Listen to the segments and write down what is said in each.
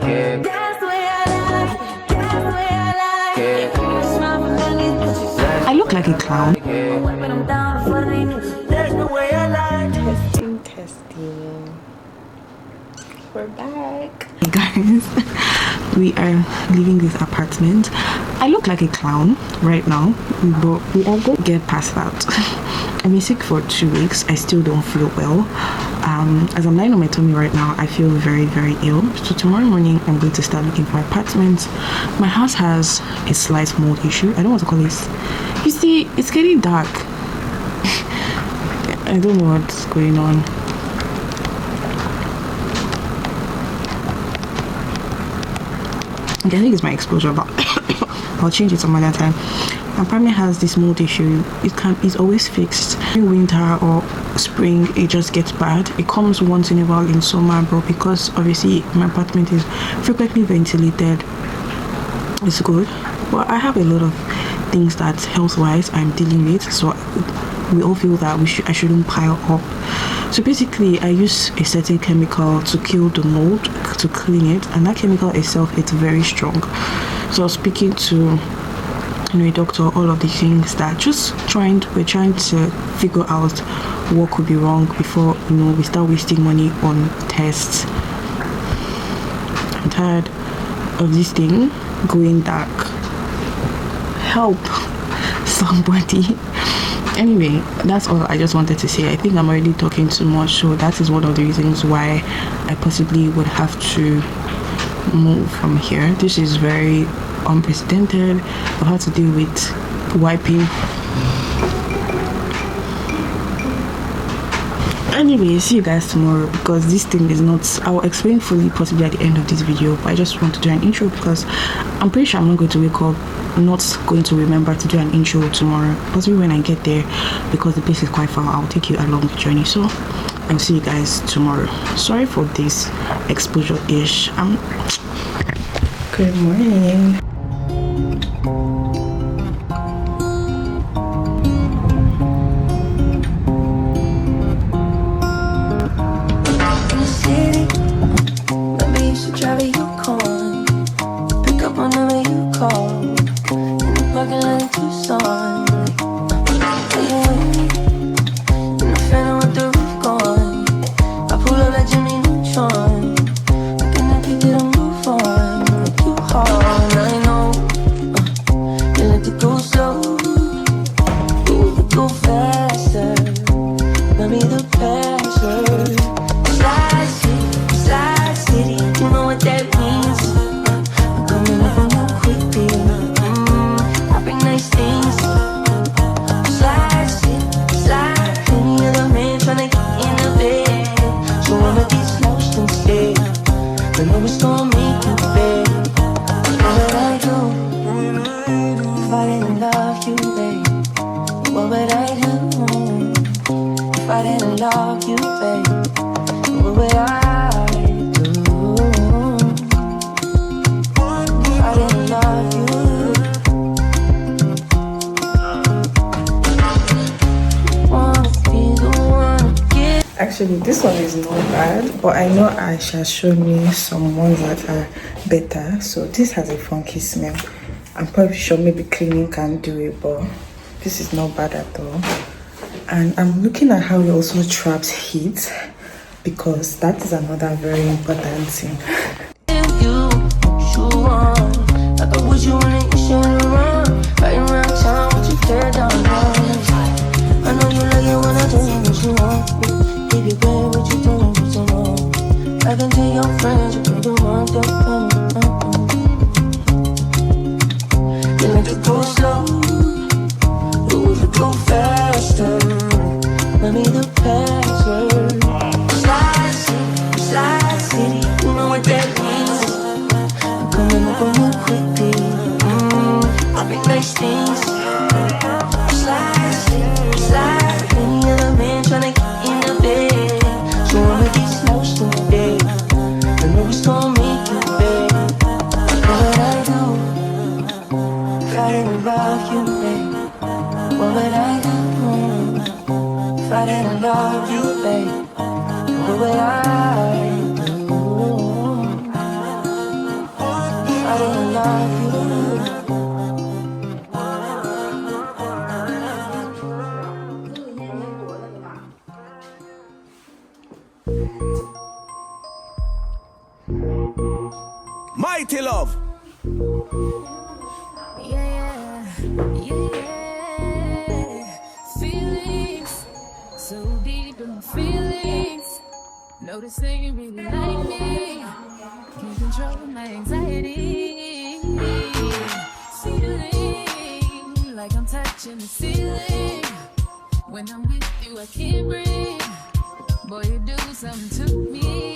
like it. I look like a clown. Testing. We're back. Hey guys, we are leaving this apartment. I look like a clown right now, but we are going to get past that. I've been sick for 2 weeks. I still don't feel well. As I'm lying on my tummy right now, I feel very, very ill. So tomorrow morning, I'm going to start looking for apartments. My house has a slight mold issue. I don't want to call this. You see, it's getting dark. I don't know what's going on. I think it's my exposure, but I'll change it some other time. My apartment has this mold issue. It's always fixed. In winter or spring, it just gets bad. It comes once in a while in summer, but because obviously my apartment is frequently ventilated, it's good. But I have a lot of things that health-wise I'm dealing with, so we all feel that I shouldn't pile up. So basically, I use a certain chemical to kill the mold, to clean it, and that chemical itself, it's very strong. So I was speaking to a doctor, all of the things that we're trying to figure out what could be wrong before we start wasting money on tests. I'm tired of this thing going dark. Help somebody. Anyway, that's all I just wanted to say. I think I'm already talking too much, so that is one of the reasons why I possibly would have to move from here. This is very unprecedented. I've had to deal with wiping. Anyway, see you guys tomorrow, because this thing is not, I'll explain fully possibly at the end of this video, but I just want to do an intro because I'm pretty sure I'm not going to wake up not going to remember to do an intro tomorrow, possibly when I get there, because the place is quite far. I'll take you along the journey, so I'll see you guys tomorrow. Sorry for this exposure-ish. Good morning. Actually, this one is not bad, but I know Aisha has shown me some ones that are better. So this has a funky smell. I'm probably sure maybe cleaning can do it, but this is not bad at all. And I'm looking at how it also traps heat, because that is another very important thing. I can tell your friends you can do one thing. You like to go slow, but we could go faster. Let me the password. Slide city, you know what that means. I'm coming up on you quickly. I make nice things. Slide. Any other man tryna get in the bed. So one of these notes today. I know it's gonna make you bad. What would I do? If I didn't love you, babe. What would I do? If I didn't love you, babe. What would I do? Mighty love. Yeah, yeah. Feelings so deep in my feelings. Noticing you really like me. Can't control my anxiety. Feeling like I'm touching the ceiling. When I'm with you, I can't breathe. Boy, you do something to me.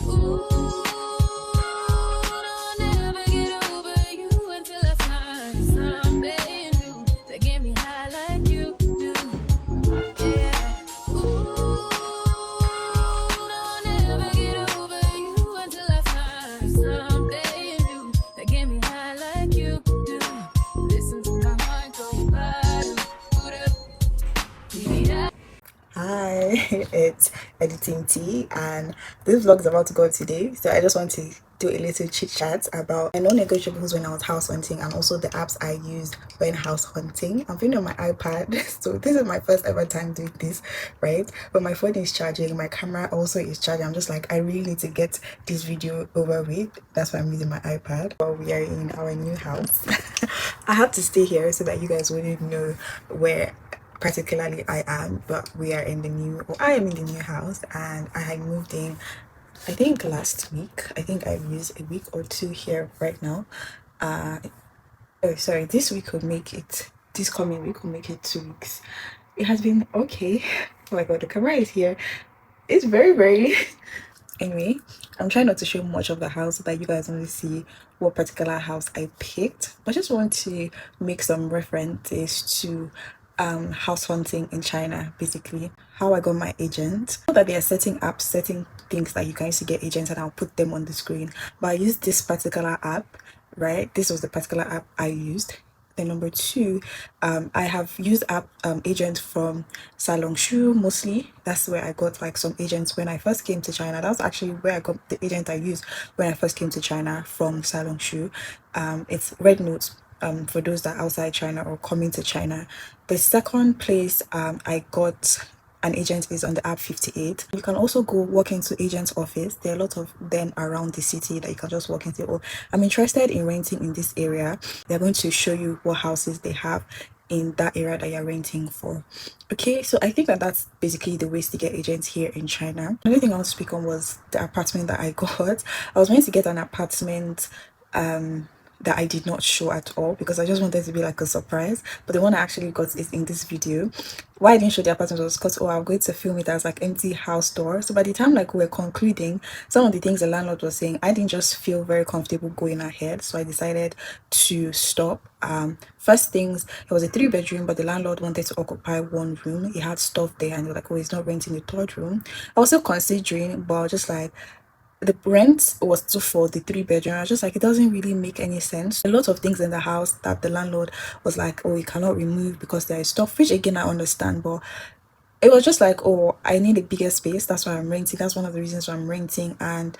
Ooh, I'll never get over you until I find something new that get me high like you do. Yeah. Ooh, I'll never get over you until I find something new that get me high like you do. Listen to my heart go bottom. Hi, it's Editing Tea, and this vlog is about to go up today. So I just want to do a little chit chat about my non-negotiables when I was house hunting, and also the apps I used when house hunting. I'm filming on my iPad, so this is my first ever time doing this, right? But my phone is charging, my camera also is charging. I'm just like, I really need to get this video over with. That's why I'm using my iPad. But we are in our new house. I had to stay here so that you guys wouldn't know where particularly I am, but we are in the new, or I am in the new house, and I had moved in I think last week. I think I've used a week or two here right now. Oh sorry, this week will make it, this coming week will make it 2 weeks. It has been okay. Oh my god, the camera is here. It's very anyway, I'm trying not to show much of the house so that you guys only see what particular house I picked, but I just want to make some references to house hunting in China, basically how I got my agent. Not that they are setting up certain things that you can use to get agents, and I'll put them on the screen, but I used this particular app, right? This was the particular app I used. Then number two, I have used app agents from Salon Shu mostly. That's where I got like some agents when I first came to China. That was actually where I got the agent I used when I first came to China, from Salon Shu. It's Red Notes, for those that are outside China or coming to China. The second place I got an agent is on the app 58. You can also go walk into agent's office. There are a lot of them around the city that you can just walk into. Oh, I'm interested in renting in this area. They're going to show you what houses they have in that area that you're renting for. Okay, so I think that that's basically the ways to get agents here in China. Another thing I want to speak on was the apartment that I got. I was meant to get an apartment that I did not show at all because I just wanted to be like a surprise. But the one I actually got is in this video. Why I didn't show the apartment was because, oh, I'm going to film it as like empty house tour. So by the time like we were concluding, some of the things the landlord was saying, I didn't just feel very comfortable going ahead. So I decided to stop. First things, it was a 3-bedroom, but the landlord wanted to occupy one room. He had stuff there, and they were like, oh, he's not renting the third room. I was still considering, but just like, the rent was too for the 3-bedroom. I was just like, it doesn't really make any sense. A lot of things in the house that the landlord was like, oh, you cannot remove because there is stuff, which again I understand, but it was just like, oh, I need a bigger space. That's why I'm renting. That's one of the reasons why I'm renting. And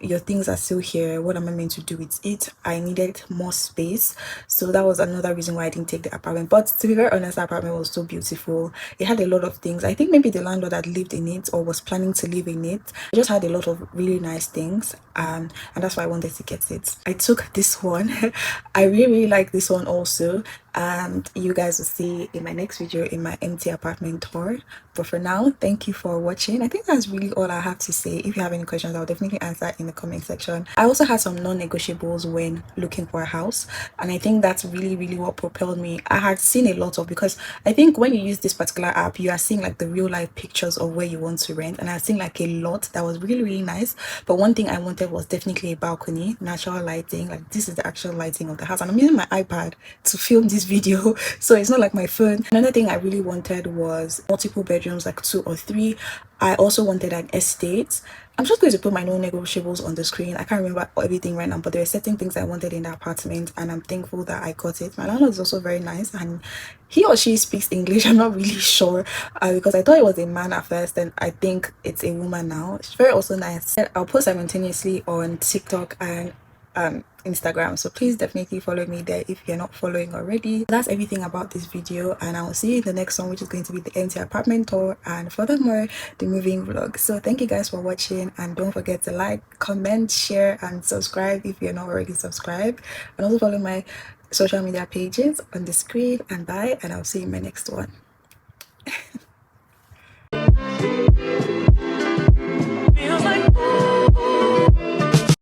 your things are still here. What am I meant to do with it? I needed more space, so that was another reason why I didn't take the apartment. But to be very honest, the apartment was so beautiful. It had a lot of things. I think maybe the landlord had lived in it or was planning to live in it. It just had a lot of really nice things, and that's why I wanted to get it. I took this one. I really like this one also, and you guys will see in my next video in my empty apartment tour. But for now, thank you for watching. I think that's really all I have to say. If you have any questions, I'll definitely answer in the comment section. I also had some non-negotiables when looking for a house, and I think that's really what propelled me. I had seen a lot of, because I think when you use this particular app, you are seeing like the real life pictures of where you want to rent, and I've seen like a lot that was really nice. But one thing I wanted was definitely a balcony, natural lighting. Like, this is the actual lighting of the house, and I'm using my iPad to film this video, so it's not like my phone. Another thing I really wanted was multiple bedrooms, like 2 or 3. I also wanted an estate. I'm just going to put my non-negotiables on the screen. I can't remember everything right now, but there are certain things I wanted in the apartment, and I'm thankful that I got it. My landlord is also very nice, and he or she speaks English. I'm not really sure, because I thought it was a man at first, and I think it's a woman now. It's very also nice. I'll post simultaneously on TikTok and Instagram, so please definitely follow me there if you're not following already. That's everything about this video, and I will see you in the next one, which is going to be the empty apartment tour and furthermore the moving vlog. So thank you guys for watching, and don't forget to like, comment, share and subscribe if you're not already subscribed, and also follow my social media pages on the screen. And bye, and I'll see you in my next one.